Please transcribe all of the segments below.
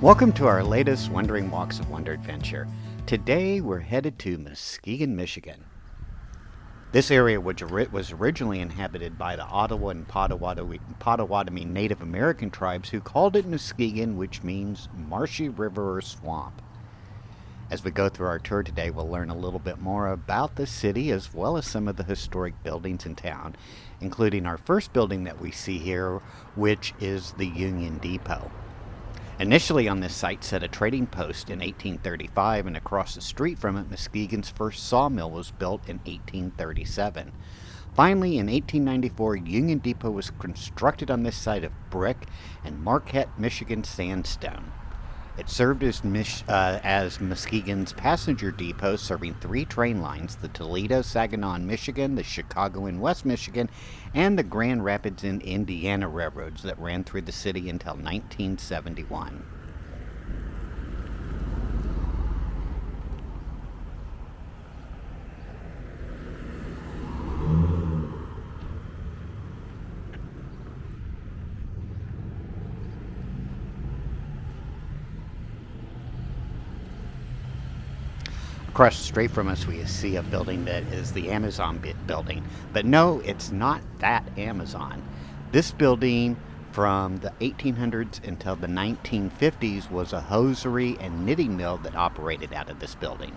Welcome to our latest Wandering Walks of Wonder adventure. Today we're headed to Muskegon, Michigan. This area was originally inhabited by the Odawa and Potawatomi Native American tribes who called it Muskegon, which means marshy river or swamp. As we go through our tour today, we'll learn a little bit more about the city as well as some of the historic buildings in town, including our first building that we see here, which is the Union Depot. Initially on this site sat a trading post in 1835, and across the street from it, Muskegon's first sawmill was built in 1837. Finally, in 1894, Union Depot was constructed on this site of brick and Marquette, Michigan sandstone. It served as Muskegon's passenger depot, serving 3 train lines: the Toledo, Saginaw in Michigan, the Chicago in West Michigan, and the Grand Rapids in Indiana railroads that ran through the city until 1971. Across the street from us, we see a building that is the Amazon building. But no, it's not that Amazon. This building from the 1800s until the 1950s was a hosiery and knitting mill that operated out of this building.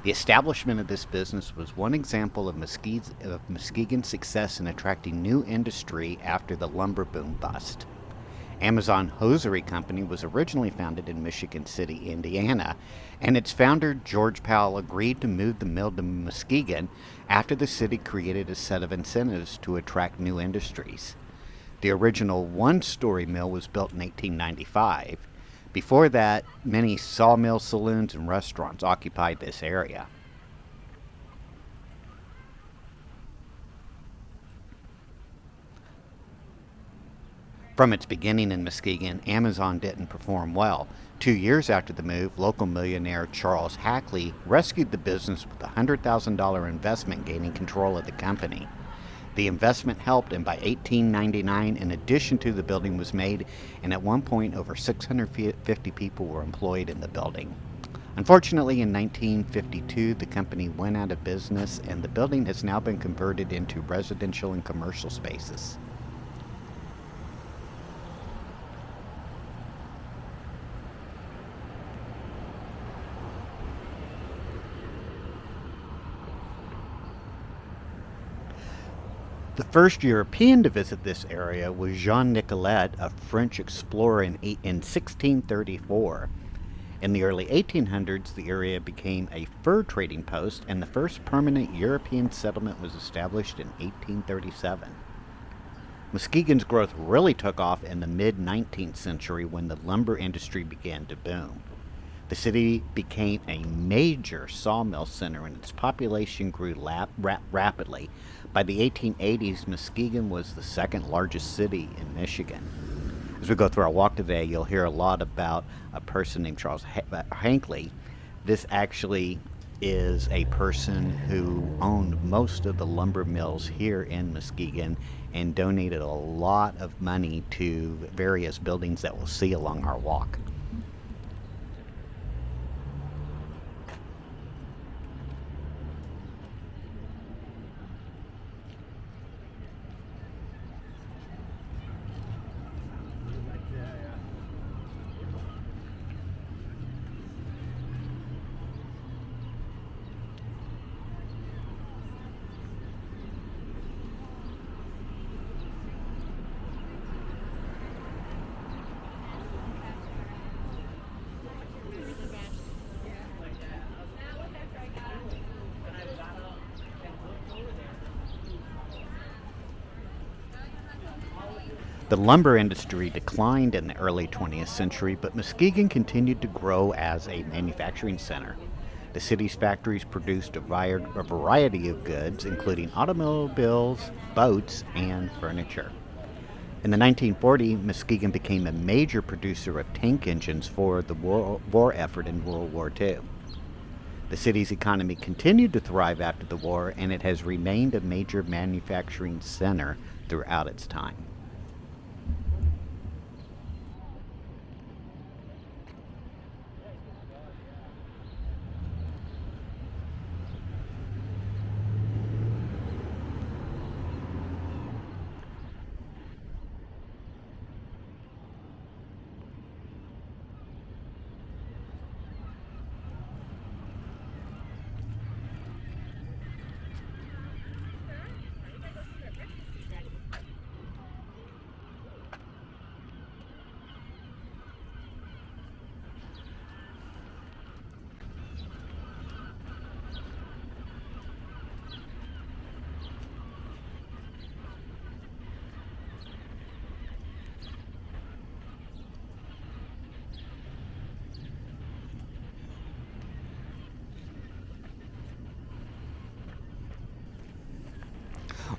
The establishment of this business was one example of Muskegon's success in attracting new industry after the lumber boom bust. Amazon Hosiery Company was originally founded in Michigan City, Indiana, and its founder, George Powell, agreed to move the mill to Muskegon after the city created a set of incentives to attract new industries. The original one-story mill was built in 1895. Before that, many sawmill saloons and restaurants occupied this area. From its beginning in Muskegon, Amazon didn't perform well. 2 years after the move, local millionaire Charles Hackley rescued the business with a $100,000 investment, gaining control of the company. The investment helped, and by 1899, an addition to the building was made, and at one point, over 650 people were employed in the building. Unfortunately, in 1952, the company went out of business, and the building has now been converted into residential and commercial spaces. The first European to visit this area was Jean Nicolet, a French explorer in 1634. In the early 1800s, the area became a fur trading post, and the first permanent European settlement was established in 1837. Muskegon's growth really took off in the mid-19th century when the lumber industry began to boom. The city became a major sawmill center, and its population grew rapidly. By the 1880s, Muskegon was the second largest city in Michigan. As we go through our walk today, you'll hear a lot about a person named Charles Hackley. This actually is a person who owned most of the lumber mills here in Muskegon and donated a lot of money to various buildings that we'll see along our walk. The lumber industry declined in the early 20th century, but Muskegon continued to grow as a manufacturing center. The city's factories produced a variety of goods, including automobiles, boats, and furniture. In the 1940s, Muskegon became a major producer of tank engines for the war effort in World War II. The city's economy continued to thrive after the war, and it has remained a major manufacturing center throughout its time.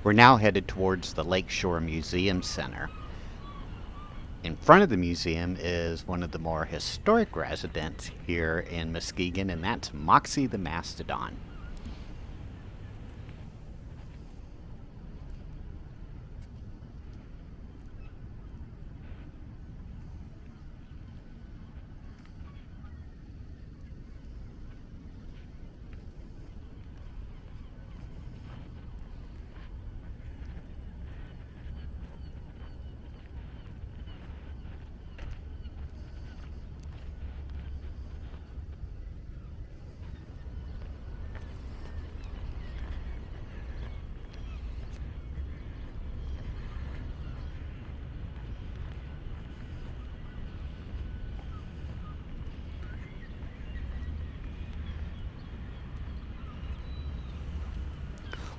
We're now headed towards the Lakeshore Museum Center. In front of the museum is one of the more historic residents here in Muskegon, and that's Moxie the Mastodon.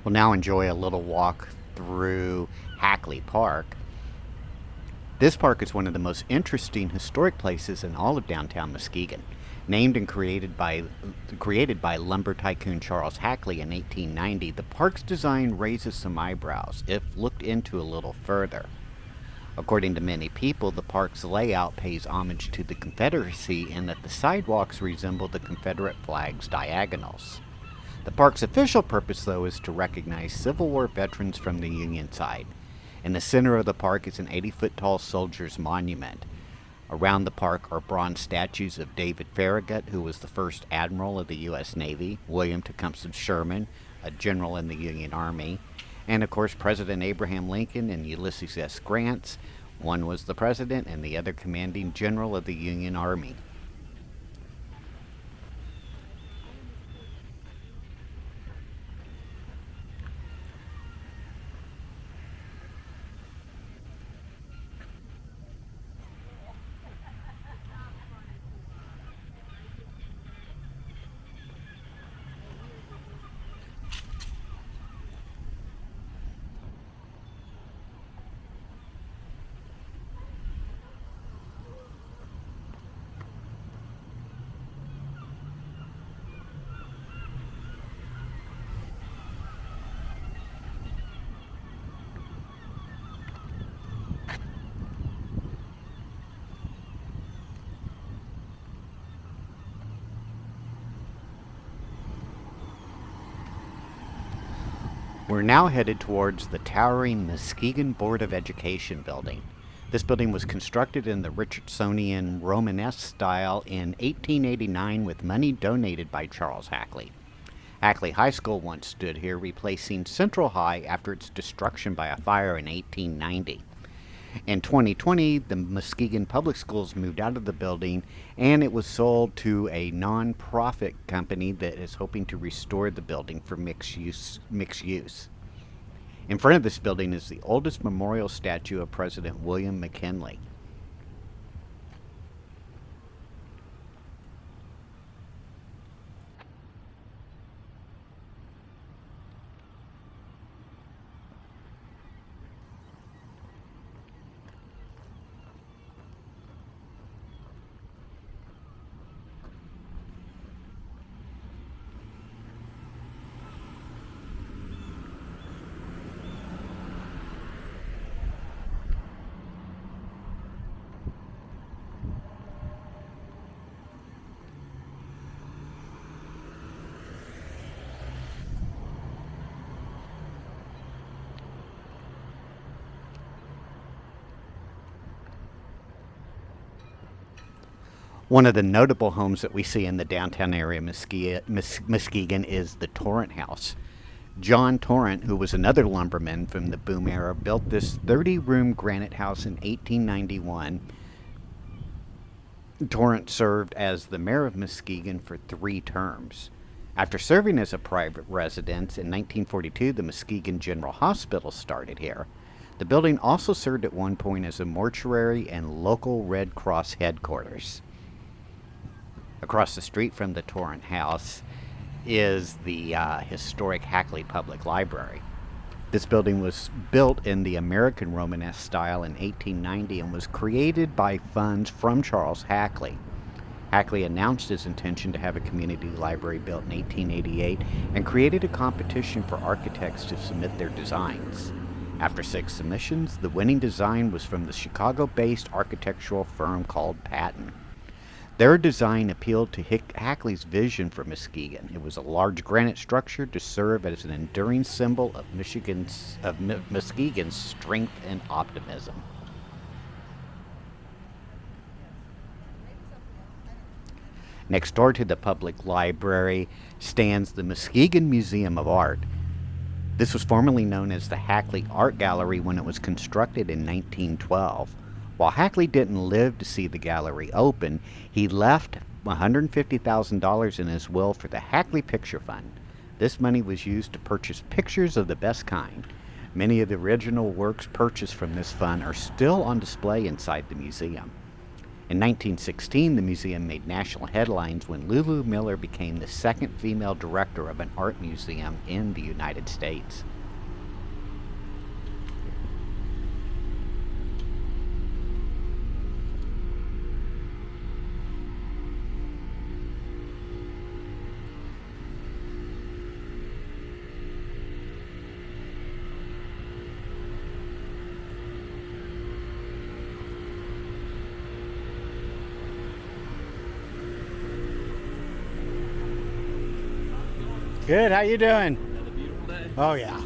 We'll now enjoy a little walk through Hackley Park. This park is one of the most interesting historic places in all of downtown Muskegon. Named and created by lumber tycoon Charles Hackley in 1890, the park's design raises some eyebrows if looked into a little further. According to many people, the park's layout pays homage to the Confederacy in that the sidewalks resemble the Confederate flag's diagonals. The park's official purpose, though, is to recognize Civil War veterans from the Union side. In the center of the park is an 80-foot-tall soldier's monument. Around the park are bronze statues of David Farragut, who was the first admiral of the U.S. Navy, William Tecumseh Sherman, a general in the Union Army, and, of course, President Abraham Lincoln and Ulysses S. Grant. One was the president and the other commanding general of the Union Army. We're now headed towards the towering Muskegon Board of Education building. This building was constructed in the Richardsonian Romanesque style in 1889 with money donated by Charles Hackley. Hackley High School once stood here, replacing Central High after its destruction by a fire in 1890. In 2020, the Muskegon Public Schools moved out of the building, and it was sold to a non-profit company that is hoping to restore the building for mixed use. In front of this building is the oldest memorial statue of President William McKinley. One of the notable homes that we see in the downtown area of Muskegon is the Torrent house. John Torrent, who was another lumberman from the boom era, built this 30-room granite house in 1891. Torrent served as the mayor of Muskegon for 3 terms. After serving as a private residence, in 1942 the Muskegon General Hospital started here. The building also served at one point as a mortuary and local Red Cross headquarters. Across the street from the Torrent house is the historic Hackley Public Library. This building was built in the American Romanesque style in 1890 and was created by funds from Charles Hackley. Hackley announced his intention to have a community library built in 1888 and created a competition for architects to submit their designs. After 6 submissions, the winning design was from the Chicago-based architectural firm called Patton. Their design appealed to Hackley's vision for Muskegon. It was a large granite structure to serve as an enduring symbol of Muskegon's strength and optimism. Next door to the public library stands the Muskegon Museum of Art. This was formerly known as the Hackley Art Gallery when it was constructed in 1912. While Hackley didn't live to see the gallery open, he left $150,000 in his will for the Hackley Picture Fund. This money was used to purchase pictures of the best kind. Many of the original works purchased from this fund are still on display inside the museum. In 1916, the museum made national headlines when Lulu Miller became the second female director of an art museum in the United States. Good, how you doing? Another beautiful day. Oh yeah.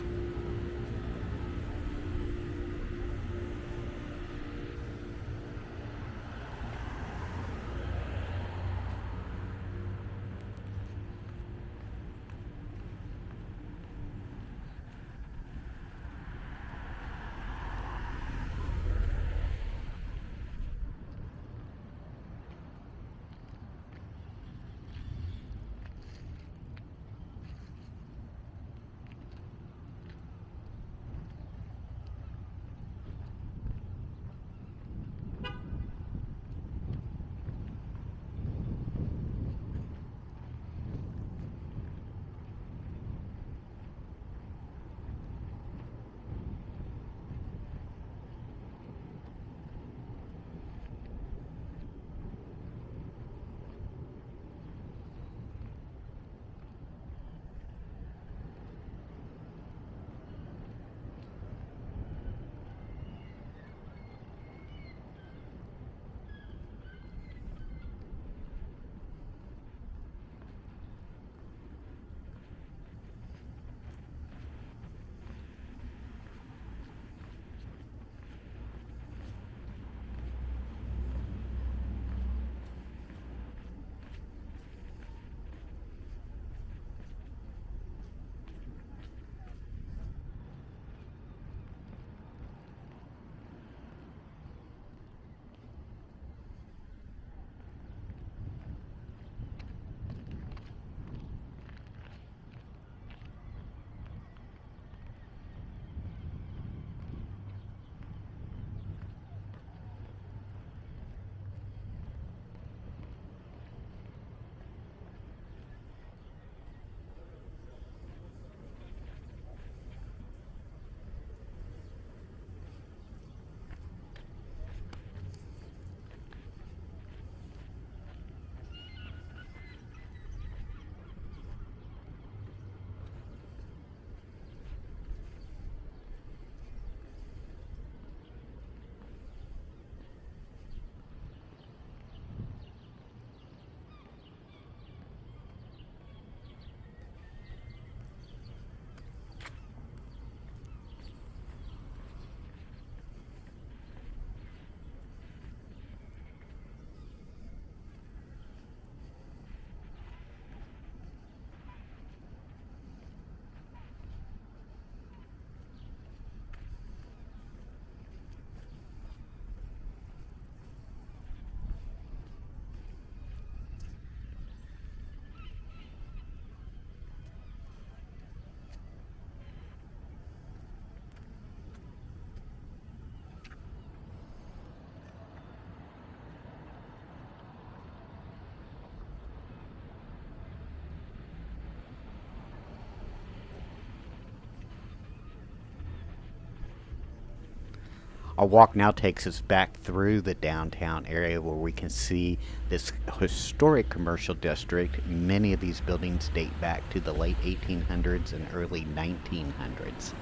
Our walk now takes us back through the downtown area where we can see this historic commercial district. Many of these buildings date back to the late 1800s and early 1900s.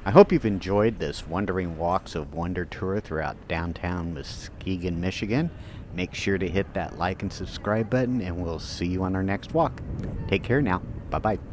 I hope you've enjoyed this Wandering Walks of Wonder tour throughout downtown Muskegon, Michigan. Make sure to hit that like and subscribe button, and we'll see you on our next walk. Take care now. Bye-bye.